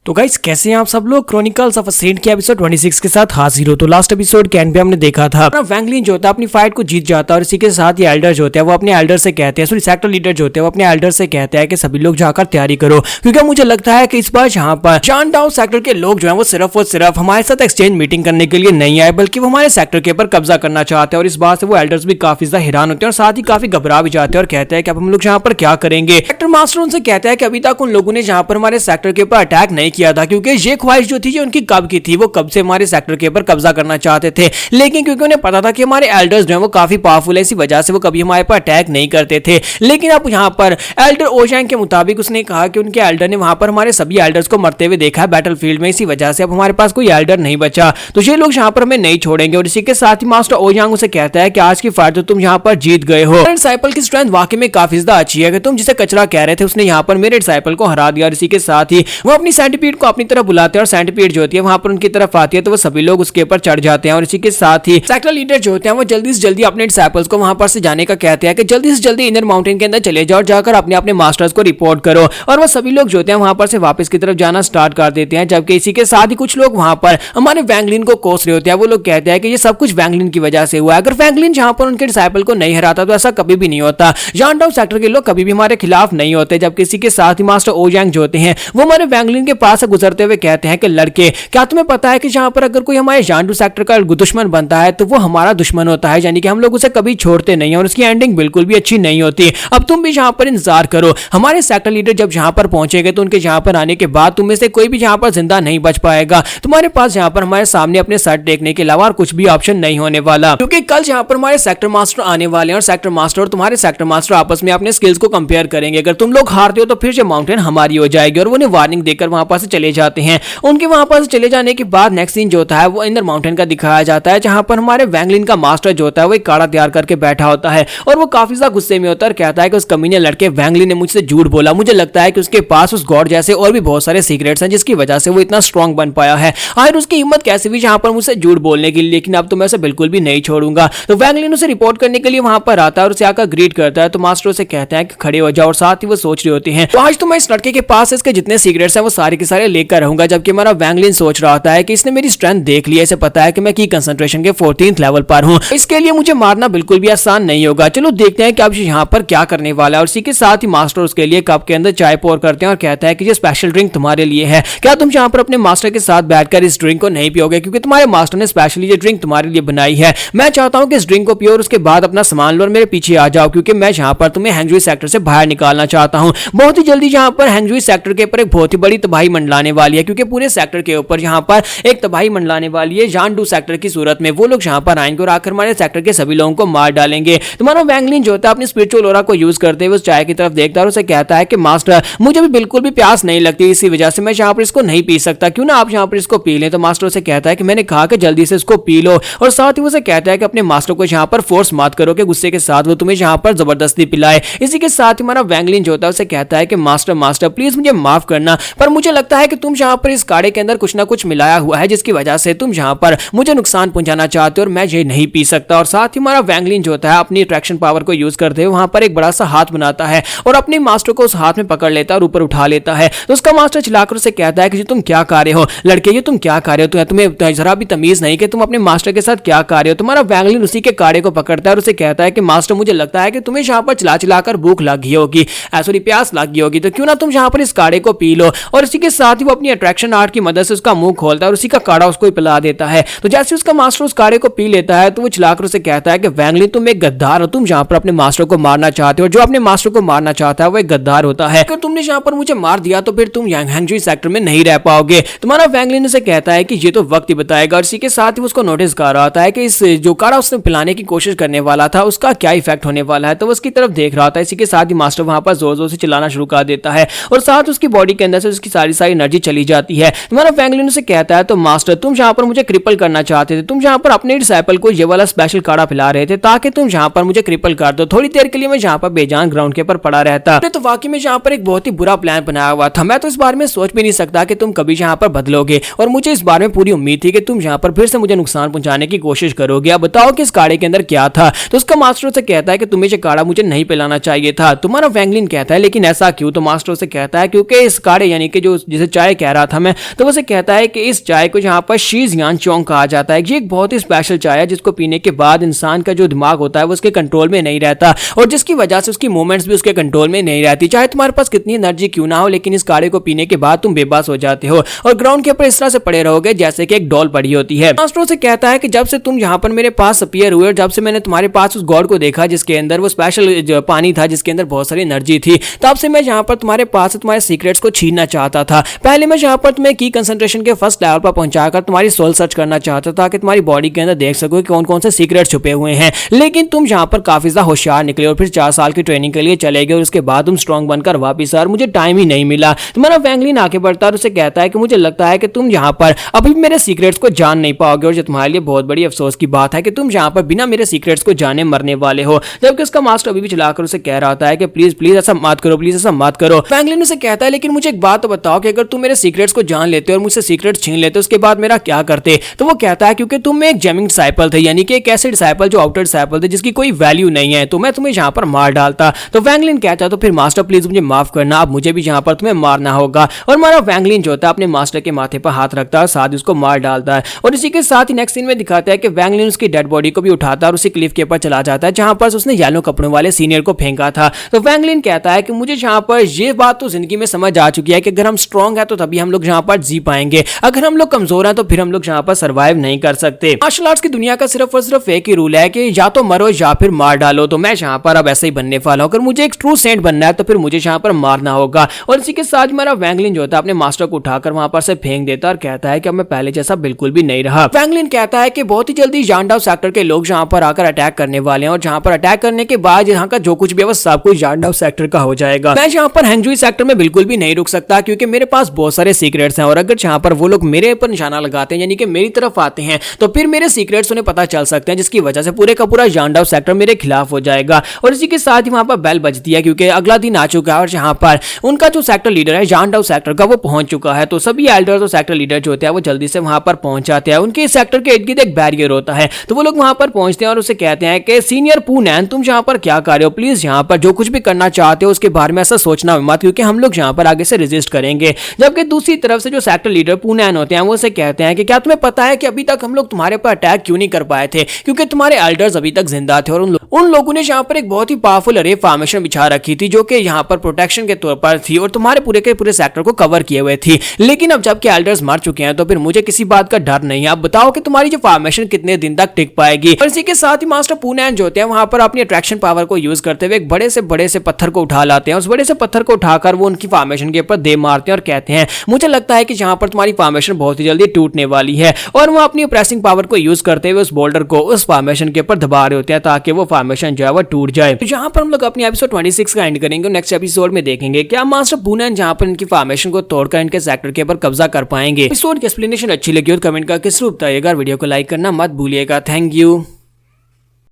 तो गाइस कैसे हैं आप सब लोग। क्रॉनिकल्स ऑफ अ सेंट के एपिसोड 26 के साथ हाजिर हो। तो लास्ट एपिसोड के एंड पे हमने देखा था अपना वैंगलिन जो होता है अपनी फाइट को जीत जाता है और इसी के साथ ये एल्डर जो होते हैं वो अपने एल्डर से कहते हैं, सॉरी सेक्टर लीडर जो होते हैं वो अपने एल्डर से कहते हैं कि सभी लोग जाकर तैयारी करो, क्योंकि मुझे लगता है कि इस बार यहाँ पर शानडाउन सेक्टर के लोग जो है वो सिर्फ और सिर्फ हमारे साथ एक्सचेंज मीटिंग करने के लिए नहीं आए, बल्कि वो हमारे सेक्टर के ऊपर कब्जा करना चाहते हैं। और इस बात से वो एल्डर्स भी काफी ज्यादा हैरान होते हैं और साथ ही काफी घबरा भी जाते हैं और कहते हैं कि अब हम लोग यहाँ पर क्या करेंगे। सेक्टर मास्टर उनसे कहता है कि अभी तक उन लोगों ने यहाँ पर हमारे सेक्टर के ऊपर अटैक नहीं किया था, क्योंकि ये ख्वाहिश जो थी उनकी कब की थी, वो कब से हमारे सेक्टर के ऊपर कब्जा करना चाहते थे। लेकिन क्योंकि उन्हें पता था कि हमारे एल्डर्स जो है वो काफी पावरफुल है, इसी वजह से वो कभी हमारे पर अटैक नहीं करते थे। लेकिन अब यहाँ पर एल्डर ओशैंग के मुताबिक उसने कहा कि उनके एल्डर ने वहां पर हमारे सभी एल्डर्स को मरते हुए देखा है बैटलफील्ड में, इसी वजह से अब हमारे पास कोई एल्डर नहीं बचा, तो ये लोग यहाँ पर हमें नहीं छोड़ेंगे। और इसी के साथ ही मास्टर ओयांग उसे कहता है कि आज की फाइट तो तुम यहाँ पर जीत गए हो। डिसाइपल की स्ट्रेंथ वाकई में काफी ज्यादा अच्छी है कि तुम जिसे कचरा कह रहे थे उसने यहाँ पर मेरे डिसाइपल को हरा दिया। और इसी के साथ ही वो अपनी सेंटीपीड को अपनी तरफ बुलाते हैं और सेंटीपीड जो होती है वहां पर उनकी तरफ आती है, तो वो सभी लोग उसके ऊपर चढ़ जाते हैं। और इसी के साथ ही सेक्टर लीडर जो होते हैं वो जल्दी से जल्दी अपने डिसाइपल्स को वहां पर से जाने का कहते हैं कि जल्दी से जल्दी इनर माउंटेन के अंदर चले जाओ, जाकर अपने अपने मास्टर्स को रिपोर्ट करो। और वो सभी लोग जो होते हैं वहां पर से वापस की तरफ जाना स्टार्ट कर देते हैं। जबकि इसी के साथ ही कुछ लोग वहां पर हमारे वैंगलिन को कोस रहे होते हैं। वो लोग कहते हैं कि ये सब कुछ वैंगलिन की वजह से हुआ है, अगर वैंगलिन जहां पर उनके डिसाइपल को नहीं हराता तो ऐसा कभी भी नहीं होता। जानडाउन सेक्टर के लोग कभी भी हमारे खिलाफ नहीं होते। जबकि इसी के साथ ही मास्टर ओयांग जो होते हैं वो हमारे वैंगलिन के पास से गुजरते हुए कहते हैं कि लड़के, क्या तुम्हें पता है कि जहां पर अगर कोई हमारे जानडू सेक्टर का दुश्मन बनता है तो वो हमारा दुश्मन होता है, यानी कि हम लोग उसे कभी छोड़ते नहीं है और उसकी एंडिंग बिल्कुल भी अच्छी नहीं होती। अब तुम भी यहाँ पर इंतजार करो, हमारे सेक्टर लीडर जब यहाँ पर पहुंचेंगे तो उनके यहाँ पर आने के बाद तुम में से कोई भी यहाँ पर जिंदा नहीं बच पाएगा। तुम्हारे पास यहाँ पर हमारे सामने अपने सर देखने के अलावा और कुछ भी ऑप्शन नहीं होने वाला, क्योंकि कल यहाँ पर हमारे सेक्टर मास्टर आने वाले हैं और सेक्टर मास्टर और तुम्हारे सेक्टर मास्टर आपस में अपने स्किल्स को कंपेयर करेंगे। अगर तुम लोग हारते हो तो फिर ये माउंटेन हमारी हो जाएगी। और वो उन्हें वार्निंग देकर वहां पर से चले जाते हैं। उनके वहां पर से चले जाने के बाद नेक्स्ट सीन जो होता है वो इंदर माउंटेन का दिखाया जाता है, जहां पर हमारे वैंगलिन का मास्टर जो होता है वो एक काढ़ा तैयार करके बैठा होता है और वो काफी ज्यादा गुस्से में होता है और कहता है कि उस कमीने लड़के वैंगलिन ने मुझसे झूठ बोला। मुझे लगता है कि उसके पास उस गॉड जैसे और भी बहुत सारे सीक्रेट्स हैं जिसकी वजह से वो इतना स्ट्रांग बन पाया है। आखिर उसकी हिम्मत कैसे भी यहाँ पर मुझसे झूठ बोलने की, लेकिन अब तो मैं उसे बिल्कुल भी नहीं छोड़ूंगा। तो वैंगलिन उसे रिपोर्ट करने के लिए वहां पर आता है और उसे आकर ग्रीट करता है। तो मास्टर उसे कहता है कि खड़े हो जाओ और साथ ही वो सोच रहे होते हैं तो आज तो मैं इस लड़के के पास इसके जितने सीक्रेट्स हैं वो सारे के सारे लेकर रहूंगा। जबकि हमारा वैंगलिन सोच रहा होता है कि इसने मेरी स्ट्रेंथ देख लिया, इसे पता है कि मैं की कंसंट्रेशन के 14th लेवल पर हूं, इसके लिए मुझे मारना बिल्कुल भी आसान नहीं होगा। चलो देखते हैं कि अब यहाँ पर क्या करने वाला है। और इसी के साथ ही मास्टर उसके लिए कप के अंदर चाय पोर करते हैं और कहता है कि ये स्पेशल ड्रिंक तुम्हारे लिए है, क्या तुम यहाँ पर अपने मास्टर के साथ बैठकर इस ड्रिंक को नहीं पियोगे, क्योंकि तुम्हारे मास्टर ने स्पेशली ये ड्रिंक तुम्हारे लिए बनाई है। मैं चाहता हूँ कि इस ड्रिंक को पियो और उसके बाद अपना सामान लो और मेरे पीछे आ जाओ, क्योंकि मैं यहाँ पर तुम्हें हैंगजुई सेक्टर से बाहर निकालना चाहता हूँ। बहुत ही जल्दी यहाँ पर हैंगजुई सेक्टर के ऊपर एक बहुत ही बड़ी तबाही मंडलाने वाली है, क्योंकि पूरे सेक्टर के ऊपर यहाँ पर एक तबाही मंडलाने वाली है जानडू सेक्टर की सूरत में। वो लोग यहाँ पर आएंगे और आखिर हमारे सेक्टर के सभी लोगों को मार डालेंगे। तुम्हारा वैंगलिन जो होता है अपनी स्पिरिचुअल ऑरा को यूज करते हुए उस चाय की तरफ देखता है और उसे कहता है कि मास्टर मुझे भी बिल्कुल भी प्यास नहीं लगती, इसी वजह से मैं यहाँ पर इसको नहीं पी सकता, क्यों ना आप यहाँ पर इसको पी लें। तो मास्टर उसे कहता है कि मैंने कहा कि जल्दी से इसको पी लो। और साथ ही उसे कहता है कि अपने मास्टर को यहाँ पर फोर्स मत करो कि गुस्से के साथ वो तुम्हें यहाँ पर जबरदस्ती पिलाए। इसी के साथ हमारा वैंगलिन जो होता है उसे कहता है कि मास्टर मास्टर प्लीज मुझे माफ करना, पर मुझे लगता है कि तुम यहाँ पर इस काढ़े के अंदर कुछ ना कुछ मिलाया हुआ है जिसकी वजह से तुम यहाँ पर मुझे नुकसान पहुंचाना चाहते हो और मैं ये नहीं पी सकता। और साथ ही हमारा वैंगलिन जो होता है अपनी अट्रैक्शन पावर को यूज करते हुए वहां पर एक बड़ा सा हाथ बनाता है और अपने मास्टर को उस हाथ में पकड़ लेता है और ऊपर उठा लेता है। तो उसका मास्टर चिल्लाकर उसे कहता है कि तुम क्या कर रहे हो लड़के, ये तुम क्या कर रहे हो, तुम्हें जरा भी तमीज नहीं कि तुम अपने मास्टर के साथ क्या कर रहे हो। तुम्हारा वैंगलिन उसी के काढ़े को पकड़ता है और उसे कहता है कि मास्टर मुझे लगता है कि तुम्हें यहाँ पर चिल्ला चिल्लाकर भूख लग गई होगी, सॉरी प्यास लग गई होगी, तो क्यों ना तुम यहाँ पर इस काढ़े को पी लो। और इसी के साथ ही वो अपनी अट्रैक्शन आर्ट की मदद से उसका मुंह खोलता है और उसी का काढ़ा उसको पिला देता है। तो जैसे उसका मास्टर उस काढ़े को पी लेता है तो वो चिल्लाकर उसे कहता है कि वैंगलिन तुम एक गद्दार हो, तुम यहाँ पर अपने मास्टर को मारना चाहते हो, जो अपने मास्टर को मारना चाहता है वो एक गद्दार होता है। अगर तुमने यहाँ पर मुझे मार दिया तो फिर तुम हैंगजुई सेक्टर में नहीं रह पाओगे। तुम्हारा वैंगलिन उसे कहता है कि ये तो वक्त ही बताएगा। और इसी के साथ ही उसको नोटिस कर रहा होता है कि इस जो काढ़ा उसने पिलाने की कोशिश करने वाला था उसका क्या इफेक्ट होने वाला है, तो वो उसकी तरफ देख रहा था। इसी के साथ ही मास्टर वहां पर जोर जोर से चिल्लाना शुरू कर देता है और साथ उसकी बॉडी के अंदर से उसकी सारी एनर्जी चली जाती है। तुम्हारा वैंगलिन उसे कहता है तो मास्टर तुम यहाँ पर मुझे क्रिपल करना चाहते थे, तुम यहाँ पर अपने डिसाइपल को ये वाला स्पेशल काढ़ा पिला रहे थे ताकि तुम यहाँ पर मुझे क्रिपल कर दो, थोड़ी देर के लिए मैं यहाँ पर बेजान ग्राउंड के ऊपर पड़ा रहता। तो वाकई में यहाँ पर एक बहुत ही बुरा प्लान बनाया हुआ था, मैं तो इस बारे में सोच भी नहीं सकता कि तुम कभी यहाँ पर बदलोगे और मुझे इस बारे में पूरी उम्मीद थी कि तुम यहाँ पर फिर से मुझे नुकसान पहुंचाने की कोशिश करोगे। अब बताओ कि इस काढ़े के अंदर क्या था। तो उसका मास्टर से कहता है कि तुम्हें ये काढ़ा मुझे नहीं पिलाना चाहिए था। तुम्हारा वैंगलिन कहता है लेकिन ऐसा क्यों। तो मास्टर से कहता है क्योंकि इस काढ़े यानी कि जो जिसे चाय कह रहा था मैं, तो वो कहता है कि इस चाय को यहाँ पर शीज यान चोंग कहा जाता है। ये एक बहुत ही स्पेशल चाय है जिसको पीने के बाद इंसान का जो दिमाग होता है वो उसके कंट्रोल में नहीं रहता और जिसकी वजह से उसकी मूवमेंट्स भी उसके कंट्रोल में नहीं रहती। चाहे तुम्हारे पास कितनी एनर्जी क्यों ना हो, लेकिन इस काढ़े को पीने के बाद तुम बेबस हो जाते हो और ग्राउंड के ऊपर इस तरह से पड़े रहोगे जैसे कि एक डॉल पड़ी होती है। मास्टर से कहता है कि जब से तुम यहाँ पर मेरे पास अपीयर हुए और जब से मैंने तुम्हारे पास उस गॉड को देखा जिसके अंदर वो स्पेशल पानी था जिसके अंदर बहुत सारी एनर्जी थी, तब से मैं यहाँ पर तुम्हारे पास तुम्हारे सीक्रेट्स को छीनना चाहता था। पहले मैं यहाँ पर तुम्हें की कंसंट्रेशन के फर्स्ट लेवल पर पहुंचाकर तुम्हारी सोल सर्च करना चाहता था कि तुम्हारी बॉडी के अंदर देख सको कि कौन कौन से सीक्रेट छुपे हुए हैं, लेकिन तुम यहाँ पर काफी ज्यादा होशियार निकले और फिर 4 साल की ट्रेनिंग के लिए चले गए और उसके बाद तुम स्ट्रॉन्ग बनकर वापिस आ और मुझे टाइम ही नहीं मिला। तुम्हारा वैंगलिन आगे बढ़ता है और उसे कहता है कि मुझे लगता है कि तुम यहाँ पर अभी मेरे सीक्रेट्स को जान नहीं पाओगे और जो तुम्हारे लिए बहुत बड़ी अफसोस की बात है कि तुम यहाँ पर बिना मेरे सीक्रेट्स को जाने मरने वाले हो। जबकि उसका मास्टर अभी भी चलाकर उसे कह रहा होता है कि प्लीज प्लीज ऐसा मत करो, प्लीज ऐसा मत करो। वैंगलिन उसे कहता है लेकिन मुझे एक बात तो बताओ कि अगर तुम मेरे सीक्रेट्स को जान लेते और मुझसे सीक्रेट छीन लेते उसके बाद मेरा क्या करते? तो वो कहता है क्योंकि तुम एक जेमिंग डिसाइपल थे, यानी कि एक ऐसे डिसाइपल जो आउटर डिसाइपल थे जिसकी कोई वैल्यू नहीं है, तो मैं तुम्हें यहाँ पर मार डालता। तो वैंगलिन कहता है तो फिर मास्टर प्लीज मुझे माफ करना, अब मुझे भी यहाँ पर तुम्हें मारना होगा। और हमारा वैंगलिन जो होता है अपने मास्टर के माथे पर हाथ रखता है और साथ ही उसको मार डालता है। और इसी के साथ ही नेक्स्ट सीन में दिखाता है कि वैंगलिन उसकी डेड बॉडी को भी उठाता है और उसी क्लिफ के ऊपर चला जाता है जहां पर उसने येलो कपड़ों वाले सीनियर को फेंका था। तो वैंगलिन कहता है कि मुझे यहाँ पर ये बात तो जिंदगी में समझ आ चुकी है कि अगर हम स्ट्रॉन्ग है तो तभी हम लोग यहाँ पर जी पाएंगे, अगर हम लोग कमजोर हैं तो फिर हम लोग यहाँ पर सर्वाइव नहीं कर सकते। मार्शल आर्ट्स की दुनिया का सिर्फ और सिर्फ एक ही रूल है कि या तो मरो या फिर मार डालो। तो मैं यहाँ पर अब ऐसे ही बनने वाला हूँ, अगर मुझे एक ट्रू सेंट बनना है तो फिर मुझे यहाँ पर मारना होगा। और इसी के साथ हमारा वैंगलिन जो होता है अपने मास्टर को उठाकर वहां पर से फेंक देता और कहता है कि अब मैं पहले जैसा बिल्कुल भी नहीं रहा। वैंगलिन कहता है कि बहुत ही जल्दी यांडाओ सेक्टर के लोग यहाँ पर आकर अटैक करने वाले हैं और जहाँ पर अटैक करने के बाद यहाँ का जो कुछ भी है वो सब कुछ यांडाओ सेक्टर का हो जाएगा। मैं यहाँ पर हैंगजुई सेक्टर में बिल्कुल भी नहीं रुक सकता क्योंकि मेरे पास बहुत सारे सीक्रेट्स हैं और अगर यहाँ पर वो लोग मेरे ऊपर निशाना लगाते हैं यानी कि मेरी तरफ आते हैं तो फिर मेरे सीक्रेट्स उन्हें पता चल सकते हैं जिसकी वजह से पूरे का पूरा यांडाओ सेक्टर मेरे खिलाफ हो जाएगा। और इसी के साथ ही वहां पर बेल बजती है क्योंकि अगला दिन आ चुका है और यहाँ पर उनका जो सेक्टर लीडर है यांडाओ सेक्टर का वो पहुंच चुका है। तो सभी एल्डर्स और सेक्टर लीडर जो होते हैं वो जल्दी से वहां पर पहुंच जाते हैं। उनके सेक्टर के इर्द गिर्द एक बैरियर होता है तो वो लोग वहां पर पहुंचते हैं और उसे कहते हैं कि सीनियर पूनैन तुम यहाँ पर क्या कर रहे हो, प्लीज यहाँ पर जो कुछ भी करना चाहते हो उसके बारे में ऐसा सोचना मत क्योंकि हम लोग यहाँ पर आगे से रेजिस्ट करेंगे। जबकि दूसरी तरफ से जो सेक्टर लीडर पूनैन होते हैं वो उसे कहते हैं कि क्या तुम्हें पता है कि अभी तक हम लोग तुम्हारे पर अटैक क्यों नहीं कर पाए थे? क्योंकि तुम्हारे एल्डर्स अभी तक जिंदा थे और उन लोगों ने यहाँ पर एक बहुत ही पावरफुल अरे फॉर्मेशन बिछा रखी थी जो कि यहाँ पर प्रोटेक्शन के तौर पर थी और तुम्हारे पूरे के पूरे सेक्टर को कवर किए हुए थी। लेकिन अब जबकि एल्डर्स मर चुके हैं तो फिर मुझे किसी बात का डर नहीं है। अब बताओ कि तुम्हारी जो फॉर्मेशन कितने दिन तक टिक पाएगी? और इसी के साथ ही मास्टर पूनैन जो होते हैं वहां पर अपनी अट्रैक्शन पावर को यूज करते हुए एक बड़े से पत्थर को उठा लाते हैं। उस बड़े से पत्थर को उठाकर वो उनकी फॉर्मेशन के ऊपर दे मारते हैं और कहते हैं मुझे लगता है कि यहाँ पर तुम्हारी फॉर्मेशन बहुत ही जल्दी टूटने वाली है। और वो अपनी प्रेसिंग पावर को यूज करते हुए उस बोल्डर को उस फॉर्मेशन के ऊपर दबा रहे होते हैं ताकि वो फॉर्मेशन जो है वो टूट जाए। तो यहाँ पर हम लोग अपनी एपिसोड 26 का एंड करेंगे। नेक्स्ट एपिसोड में देखेंगे क्या मास्टर पूनैन जहाँ पर इनकी फॉर्मेशन को तोड़कर इनके सेक्टर के ऊपर कब्जा कर पाएंगे। एपिसोड की एक्सप्लेनेशन अच्छी लगी हो तो कमेंट करके जरूर बताइएगा। वीडियो को लाइक करना मत भूलिएगा। Thank you.